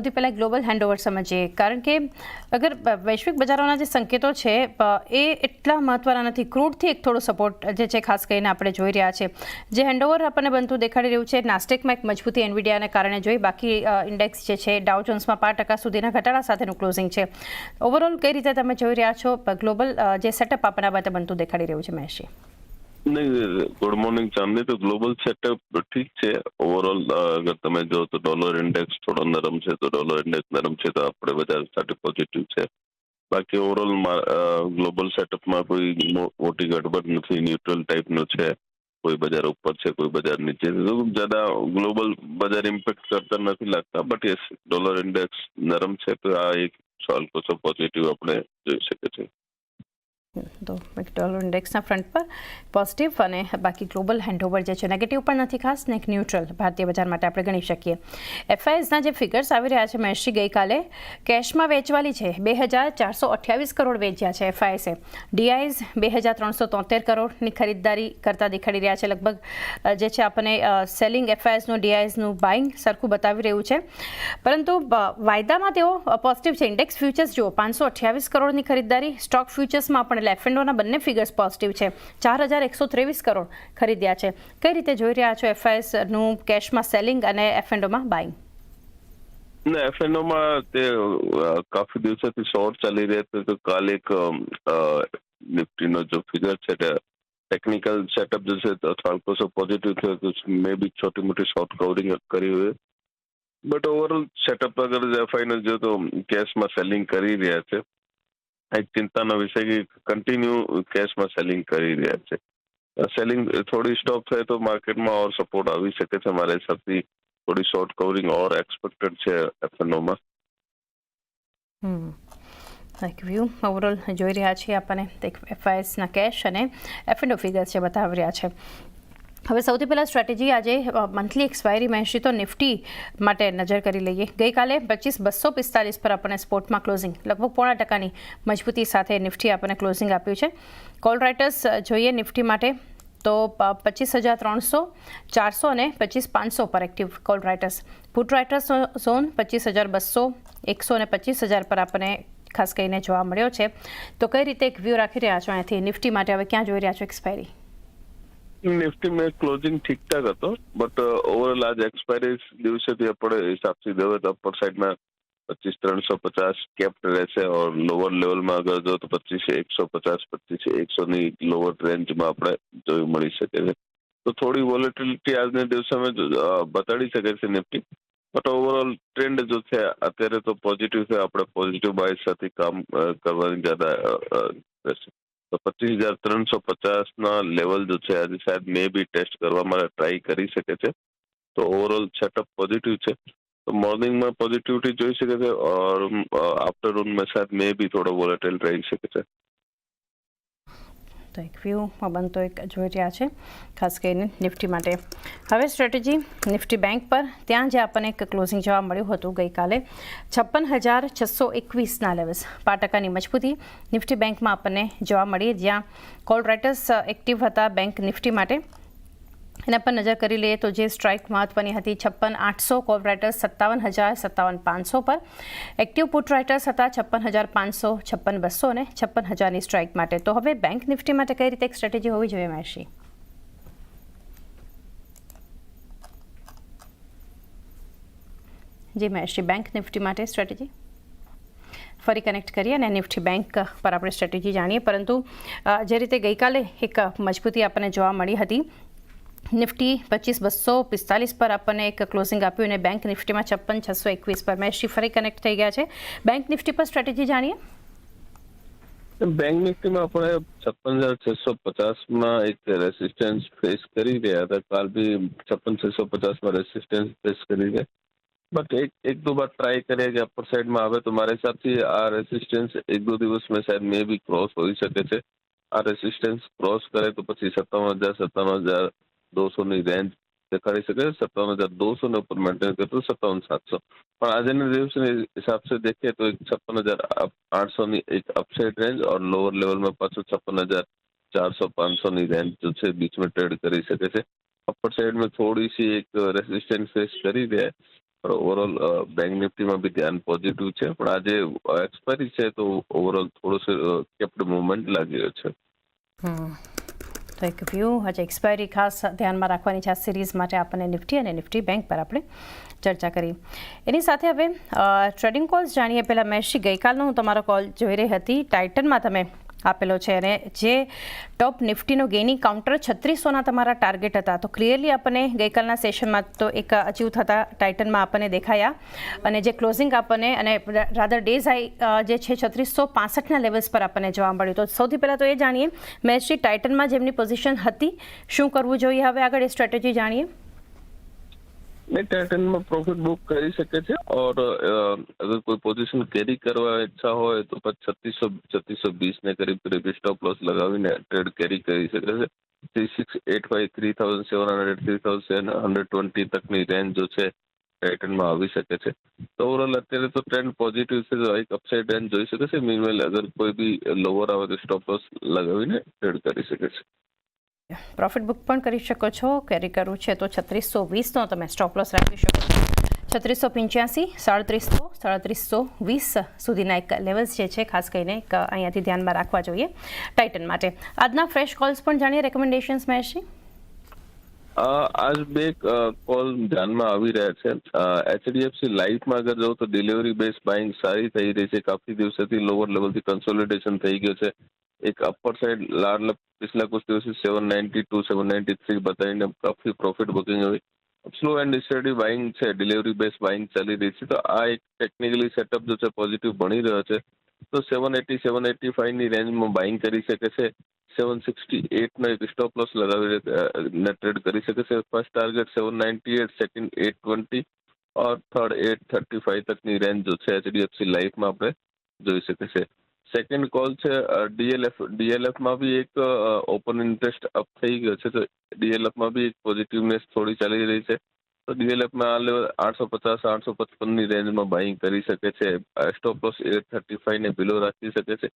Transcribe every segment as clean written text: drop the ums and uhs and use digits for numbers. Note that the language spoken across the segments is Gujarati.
સૌથી પહેલાં ગ્લોબલ હેન્ડઓવર સમજીએ, કારણ કે અગર વૈશ્વિક બજારોના જે સંકેતો છે એ એટલા મહત્વના નથી. ક્રૂડથી એક થોડો સપોર્ટ જે છે ખાસ કરીને આપણે જોઈ રહ્યા છે. જે હેન્ડઓવર આપણને બનતું દેખાડી રહ્યું છે નાસ્ટેકમાં એક મજબૂતી એનવીડિયાને કારણે જોઈ, બાકી ઇન્ડેક્સ જે છે ડાઉ જોન્સમાં 5% સુધીના ઘટાડા સાથેનું ક્લોઝિંગ છે. ઓવરઓલ કઈ રીતે તમે જોઈ રહ્યા છો ગ્લોબલ જે સેટઅપ આપણને બાબતે બનતું દેખાડી રહ્યું છે મહેશજી? नहीं, गुड मॉर्निंग चांदनी। तो ग्लोबल सेटअप ठीक है ओवरऑल। अगर તમે જો તો ડોલર ઇન્ડેક્સ થોડો નરમ છે, તો ડોલર ઇન્ડેક્સ નરમ છે તો આપણે બજાર સાથે પોઝિટિવ છે. બાકી ઓવરઓલ ગ્લોબલ સેટઅપમાં કોઈ મોટી ગડબડ નથી, ન્યુટ્રલ ટાઈપનું છે. કોઈ બજાર ઉપર છે, કોઈ બજાર નીચે છે, તો જ્યાદા ગ્લોબલ બજાર ઇમ્પેક્ટ કરતા નથી લાગતા. બટ યસ, ડોલર ઇન્ડેક્સ નરમ છે તો આ એક સવાલ કોસો પોઝિટિવ આપણે જોઈ શકીએ છીએ. તો ડોલર ઇન્ડેક્સના ફ્રન્ટ પર પોઝિટિવ અને બાકી ગ્લોબલ હેન્ડઓવર જે છે નેગેટિવ પણ નથી ખાસ ને એક ન્યુટ્રલ ભારતીય બજાર માટે આપણે ગણી શકીએ. એફઆઈએસના જે ફિગર્સ આવી રહ્યા છે મહેશજી, ગઈકાલે કેશમાં વેચવાલી છે 2428 કરોડ વેચ્યા છે એફઆઈએસે. ડીઆઈઝ 2373 કરોડની ખરીદદારી કરતા દેખાડી રહ્યા છે. લગભગ જે છે આપણને સેલિંગ એફઆઈએસનું ડીઆઈઝનું બાઇંગ સરખું બતાવી રહ્યું છે, પરંતુ વાયદામાં તેઓ પોઝિટિવ છે. ઇન્ડેક્સ ફ્યુચર્સ જુઓ 528 કરોડની ખરીદદારી, સ્ટોક ફ્યુચર્સમાં પણ એફએનઓના બંને ફિગર્સ પોઝિટિવ છે. 4123 કરોડ ખરીદ્યા છે. કઈ રીતે જોઈ રહ્યા છો એફઆઈએસનું કેશમાં સેલિંગ અને એફએનઓમાં બાઇંગ? એફએનઓમાં તે કાફી દિવસોથી શોર્ટ ચાલી રહ્યા હતા, તો કાલે એક નિફ્ટીનો જો ફિગર છે તે ટેકનિકલ સેટઅપ जो છે थोड़ा सा पॉजिटिव थे, तो मे भी छोटी मोटी शॉर्ट कवरिंग કરી हुई. બટ ઓવરઓલ સેટઅપ અગર એફઆઈને જો તો કેશમાં સેલિંગ કરી રહ્યા છે. એક ચિંતાનો વિષય કે કન્ટિન્યુ કેશમાં સેલિંગ કરી રહ્યા છે. સેલિંગ થોડી સ્ટોપ થાય તો માર્કેટમાં ઓર સપોર્ટ આવી શકે છે. મારા હિસાબથી થોડી શોર્ટ કવરિંગ ઓર એક્સપેક્ટેડ છે એફએનઓમાં. એક વ્યૂ ઓવરઓલ જોઈ રહ્યા છીએ આપણને એફઆઈએસના કેશ અને એફએનઓ ફિગર્સ છે બતાવી રહ્યા છે. હવે સૌથી પહેલાં સ્ટ્રેટેજી આજે મંથલી એક્સપાયરી મહેશી તો નિફ્ટી માટે નજર કરી લઈએ. ગઈકાલે 25245 પર આપણને સ્પોર્ટમાં ક્લોઝિંગ લગભગ 0.5%ની મજબૂતી સાથે નિફ્ટી આપણને ક્લોઝિંગ આપ્યું છે. કોલ રાઇટર્સ જોઈએ નિફ્ટી માટે તો 25300, 400 અને 25500 પર active call writers. Put writers zone 25200, 100 અને 25000 પર આપણને ખાસ કરીને જોવા મળ્યો છે. તો કઈ રીતે એક વ્યૂ રાખી રહ્યા છો અહીંયાથી નિફ્ટી માટે? હવે ક્યાં જોઈ રહ્યા છો એક્સપાયરી? નિફ્ટી में क्लोजिंग ठीक ठाक હતો, બટ ઓવરઓલ आज एक्सपायरी દિવસેથી આપણે હિસાબથી દેવે તો અપર સાइड में 25350 કેપ્ટ રહેશે और લોઅર લેવલમાં અગર જો તો 25150, 25100 ની લોઅર રેન્જમાં આપણે જોઈ મળી શકે છે. તો થોડી વોલેટિલિટી આજના દિવસોમાં બતાડી શકે છે નિફ્ટી, બટ ઓવરઓલ ટ્રેન્ડ જો છે અત્યારે તો પોઝિટિવ છે. આપણે પોઝિટિવ બાય સાથે કામ કરવાની જ્યાદા રહેશે. તો 25350ના લેવલ જો છે આજે શાયદ મે બી ટેસ્ટ કરવા માટે ટ્રાય કરી શકે છે. તો ઓવરઓલ સેટઅપ પોઝિટિવ છે. તો મોર્નિંગમાં પોઝિટિવિટી જોઈ શકે છે और आफ्टरनूનમાં શાયદ મે બી થોડો વોલેટાઇલ રહી શકે છે. તો એક વ્યૂ બનતો એક જોઈ રહ્યા છે ખાસ કરીને નિફ્ટી માટે. હવે સ્ટ્રેટેજી નિફ્ટી બેંક પર, ત્યાં જે આપણને એક ક્લોઝિંગ જોવા મળ્યું હતું ગઈકાલે 56621ના લેવલ્સ, 5%ની મજબૂતી નિફ્ટી બેંકમાં આપણને જોવા મળી, જ્યાં કોલ રાઇટર્સ એક્ટિવ હતા બેંક નિફ્ટી માટે. એના પર નજર કરી લઈએ તો જે સ્ટ્રાઇક મહત્વની હતી 56800, કોલ રાઇટર્સ 57000, 57500 પર. એક્ટિવ પુટ રાઇટર્સ હતા 56500, 56200 અને 56000ની સ્ટ્રાઇક માટે. તો હવે બેંક નિફ્ટી માટે કઈ રીતે એક સ્ટ્રેટેજી હોવી જોઈએ મહેશી? જી મહેશી, બેંક નિફ્ટી માટે સ્ટ્રેટેજી ફરી કનેક્ટ કરીએ અને નિફ્ટી બેંક પર આપણે સ્ટ્રેટેજી જાણીએ. પરંતુ જે રીતે ગઈકાલે એક મજબૂતી આપણને જોવા મળી હતી, નિફ્ટી 25245 પર આપણને એક ક્લોઝિંગ આપ્યું અને બેંક નિફ્ટીમાં 56621 પર. મહેશજી ફરી કનેક્ટ થઈ ગયા છે. બેંક નિફ્ટી પર સ્ટ્રેટેજી જાણીએ. બેંક નિફ્ટીમાં આપણે 56650માં એક રેસિસ્ટન્સ ફેસ કરી રહ્યા હતા. કાલ બી 56650માં રેસિસ્ટન્સ ફેસ કરી રહ્યા, બટ એક દો બાર ટ્રાય કરીએ કે અપર સાइड में આવે તો મારા હિસાબથી આ રેસિસ્ટન્સ એક દો દિવસ में शायद મે બી ક્રોસ હોઈ શકે છે. આ રેસિસ્ટન્સ ક્રોસ કરે તો પછી 57000, 57200ની રેન્જ દેખાડી શકે છે. 57200 ને ઉપર મેન્ટેન કરે તો 57700. પણ આજના દિવસના हिसाब से देखें तो 56800ની એક अपसाइड रेंज और लोअर लेवल में पाछो 56400, 500ની रेंज जो છે बीच में ट्रेड કરી શકે છે. अपर साइड में थोड़ी सी एक रेसिस्टेंस फेस કરી રહ્યા, પણ ઓવરઓલ બેંક નિફ્ટીમાં બી ધ્યાન પોઝિટિવ છે, પણ આજે એક્સપાયરી છે તો ઓવરઓલ થોડું કેપ્ડ મુવમેન્ટ લાગી રહ્યો છે. તો એક વ્યૂ હજી એક્સપાયરી ખાસ ધ્યાનમાં રાખવાની છે આ સિરીઝ માટે આપણને નિફ્ટી અને નિફ્ટી બેંક પર આપણે ચર્ચા કરી. એની સાથે હવે ટ્રેડિંગ કોલ્સ જાણીએ. પહેલાં મેશી, ગઈકાલનો હું તમારો કોલ જોઈ રહી હતી. ટાઇટનમાં તમે આપેલો છે અને જે ટોપ નિફ્ટીનો ગેઇનિંગ કાઉન્ટર 3600ના તમારા ટાર્ગેટ હતા, તો ક્લિયરલી આપણને ગઈકાલના સેશનમાં તો એક અચીવ થતા ટાઇટનમાં આપણને દેખાયા અને જે ક્લોઝિંગ આપણને અને રાધર ડેઝ હાઈ જે છે 3665ના લેવલ્સ પર આપણને જોવા મળ્યું. તો સૌથી પહેલાં તો એ જાણીએ મેશી, ટાઇટનમાં જેમની પોઝિશન હતી શું કરવું જોઈએ હવે આગળ, એ સ્ટ્રેટેજી જાણીએ. नहीं, टाइटन प्रॉफिट बुक कर सके छे और अगर कोई पोजीशन कैरी करवा इच्छा हो तो 3620 ने करीब स्टॉप लॉस लगावीने ट्रेड कैरी કરી શકે છે. 3685 3700 3720 તકની રેન્જ જો છે ટાઇટનમાં આવી શકે છે. તો ઓવરઓલ અત્યારે તો ટ્રેન્ડ પોઝિટિવ છે, તો એક અપસાઇડ રેન્જ જોઈ શકે છે. મીનવેલ અગર કોઈ બી લોઅર આવે તો સ્ટોપ લોસ લગાવીને ટ્રેડ કરી શકે છે. પ્રોફિટ બુક પણ કરી શકો છો. કેરી કરવું છે તો 3620નો તમે સ્ટોપ લોસ રાખી શકો છો. 3685, 3700, 3720 સુધીના એક લેવલ્સ જે છે ખાસ કરીને અહીંયાથી ધ્યાનમાં રાખવા જોઈએ ટાઇટન માટે. આજના ફ્રેશ કોલ્સ પણ જાણીએ, રેકમેન્ડેશન્સ મેશી. આજ બે કોલ ધ્યાનમાં આવી રહ્યા છે. HDFC લાઈફમાં અગર જો તો ડિલિવરી બેઝ બાઇંગ સારી થઈ રહી છે. કાફી દિવસોથી લોઅર લેવલથી કન્સોલિડેશન થઈ ગયો છે. એક અપર સાइड लाल पिछला कुछ दिवस 792 793 बताइए काफी प्रॉफिट बुकिंग हुई. स्लो एंड स्टडी बाइंग છે, ડિલિવરી બેઝ બાઇંગ ચાલી રહી છે. તો આ એક ટેકનિકલી સેટઅપ જો છે પોઝિટિવ બની રહ્યો છે. તો 780 785 ની રેન્જમાં બાઇંગ કરી શકે છે. 768 નો એક સ્ટોપ લોસ લગાવી ટ્રેડ કરી શકે છે. ફર્સ્ટ ટાર્ગેટ 798, સેકન્ડ 820 और थर्ड 835 તકની રેન્જ જો છે HDFC લાઈફમાં આપણે જોઈ શકે છે. સેકન્ડ કોલ છે ડીએલએફમાં બી એક ઓપન ઇન્ટરેસ્ટ અપ થઈ ગયો છે. તો ડીએલએફમાં બી એક પોઝિટિવનેસ થોડી ચાલી રહી છે. તો ડીએલએફમાં આ લેવલ 850 855ની રેન્જમાં બાઇંગ કરી શકે છે. સ્ટોપ લોસ 835 ને બિલો રાખી શકે છે.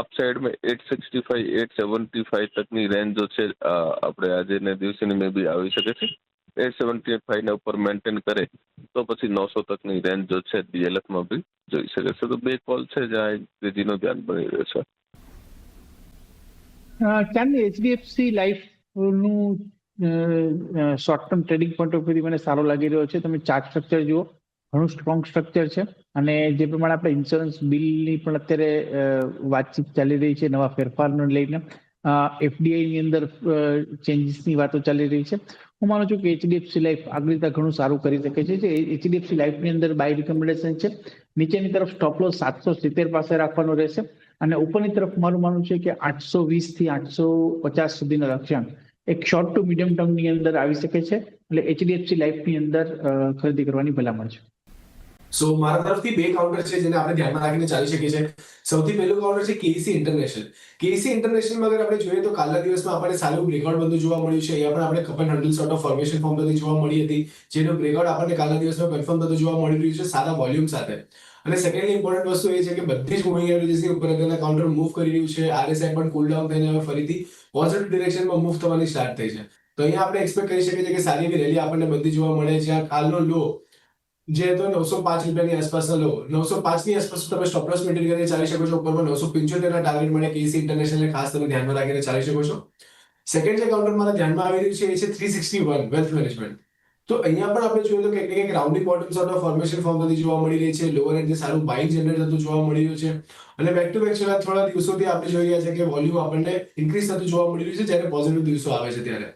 અપસાઇડમાં 865 875 તકની રેન્જ જો છે આપણે આજેના દિવસેની મે બી આવી શકે છે. 875 ના ઉપર મેન્ટેન કરે તો પછી 900 તકની રેન્જ જો છે ડીએલએફમાં બી જોઈ શકે છે. તો બે કોલ છે જ્યાં તેજીનું ધ્યાન બની રહ્યું છે. ચાંદની એચડીએફસી લાઈફનું short term trading point of વ્યૂથી મને સારો લાગી રહ્યો છે. તમે ચાર્ટ સ્ટ્રક્ચર જુઓ, ઘણું સ્ટ્રોંગ સ્ટ્રક્ચર છે અને જે પ્રમાણે આપણે ઇન્સ્યોરન્સ બિલની પણ અત્યારે વાતચીત ચાલી રહી છે, નવા ફેરફારને લઈને એફડીઆઈની અંદર ચેન્જીસની વાતો ચાલી રહી છે. હું માનું છું કે એચડીએફસી લાઈફ આગળ રીતે ઘણું સારું કરી શકે છે. જે એચડીએફસી લાઈફની અંદર બાય રિકમેન્ડેશન છે. નીચેની તરફ સ્ટોપ લોસ 770 પાસે રાખવાનો રહેશે અને ઉપરની તરફ મારું માનવું છે કે 820 થી 850 સુધીનો લક્ષ્યાંક એક શોર્ટ ટુ મીડિયમ ટર્મની અંદર આવી શકે છે. એટલે એચડીએફસી લાઈફની અંદર ખરીદી કરવાની ભલામણ છે. સો મારા તરફથી બે કાઉન્ટર છે જેને આપણે ધ્યાનમાં રાખીને ચાલી શકીએ છીએ. સૌથી પહેલું કાઉન્ટર છે કેસી ઇન્ટરનેશનલ. કેસી ઇન્ટરનેશનલમાં અગર આપણે જોઈએ તો કાલના દિવસમાં આપણને સારું બ્રેકઆઉટ બંધ જોવા મળ્યું છે. અહીંયા પણ આપણે cup and handle sort of formation form બધી જોવા મળી હતી, જેનો બ્રેકઆઉટ આપણને કાલના દિવસમાં કન્ફર્મ થતો જોવા મળી રહ્યું છે સારા વોલ્યુમ સાથે. અને સેકન્ડલી ઇમ્પોર્ટન્ટ વસ્તુ એ છે કે બધી જ મૂવિંગ એવરેજીસની ઉપર અત્યારના કાઉન્ટર મૂવ કરી રહ્યું છે. આરએસઆઈ પણ કુલ ડાઉન થઈને હવે ફરીથી પોઝિટિવ ડિરેક્શનમાં મૂવ થવાની સ્ટાર્ટ થઈ છે. તો અહીંયા આપણે એક્સપેક્ટ કરી શકીએ છીએ કે સારી એવી રેલી આપણને બધી જોવા મળે. જ્યાં કાલનો લો જે હતો 905 રૂપિયાની આસપાસનો લો, 905 ની આસપાસ તમે સ્ટોપ લોસ મેન્ટેન કરીને ચાલી શકો છો. ઉપરમાં 975 ના ટાર્ગેટ મળે કેસી ઇન્ટરનેશનલને ખાસ તમે ધ્યાનમાં રાખીને ચાલી શકો છો. સેકન્ડ જે કાઉન્ટર મારા ધ્યાનમાં આવી રહ્યું છે એ છે 361 વેલ્થ મેનેજમેન્ટ. તો અહીંયા પણ આપણે જોઈએ તો કંઈક rounding bottom sort of formation form થતી જોવા મળી રહી છે. લોઅર એન્ડ સારું બાઇંગ જનરેટ થતું જોવા મળી રહ્યું છે અને બેક ટુ બેક છેલ્લા થોડા દિવસોથી આપણે જોઈ રહ્યા છે કે વોલ્યુમ આપણને ઇન્ક્રીઝ થતું જોવા મળી રહ્યું છે જ્યારે પોઝિટિવ દિવસો આવે છે ત્યારે.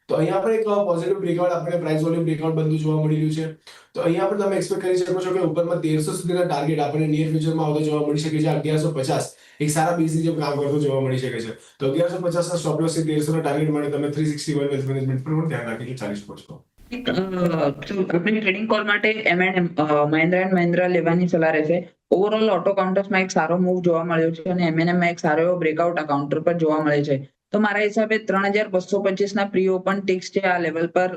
તો અહીંયા પણ એક પોઝિટિવ બ્રેકઆઉટ આપણે પ્રાઇસ વોલ્યુમ બ્રેકઆઉટ બધું જોવા મળી રહ્યું છે. તો અહીંયા પણ તમે એક્સપેક્ટ કરી શકો છો કે ઉપરમાં 1300 સુધીના ટાર્ગેટ આપણને નિયર ફ્યુચરમાં આવતો જોવા મળી શકે છે. 1150 એક સારા બેઝની જેમ કામ કરતો જોવા મળી શકે છે. તો 1150 ના સ્ટોપ લોસ થી 1300 ના ટાર્ગેટ માટે તમે 361 વેલ્થ મેનેજમેન્ટ પર પણ ધ્યાન રાખીને ચાલી શકો છો. આપણી ટ્રેડિંગ કોલ માટે M&M મહિન્દ્રા એન્ડ મહિન્દ્રા લેવાની સલાહ રહેશે. ઓવરઓલ ઓટો કાઉન્ટર્સમાં એક સારો મૂવ જોવા મળ્યો છે અને M&M માં એક સારો એવો બ્રેકઆઉટ આ કાઉન્ટર પર જોવા મળે છે. તો મારા હિસાબે 3225 ના પ્રી ઓપન ટિક્સ છે આ લેવલ પર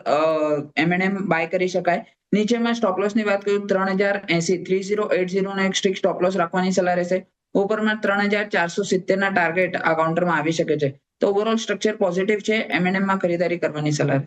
M&M બાય કરી શકાય. નીચેમાં સ્ટોપ લોસ ની વાત કરું 3080 નો એક સ્ટ્રિક્ટ સ્ટોપ લોસ રાખવાની સલાહ રહેશે. ઉપરમાં 3470 ના ટાર્ગેટ આ કાઉન્ટરમાં આવી શકે છે. તો ઓવરઓલ સ્ટ્રક્ચર પોઝિટિવ છે. M&M માં ખરીદારી કરવાની સલાહ.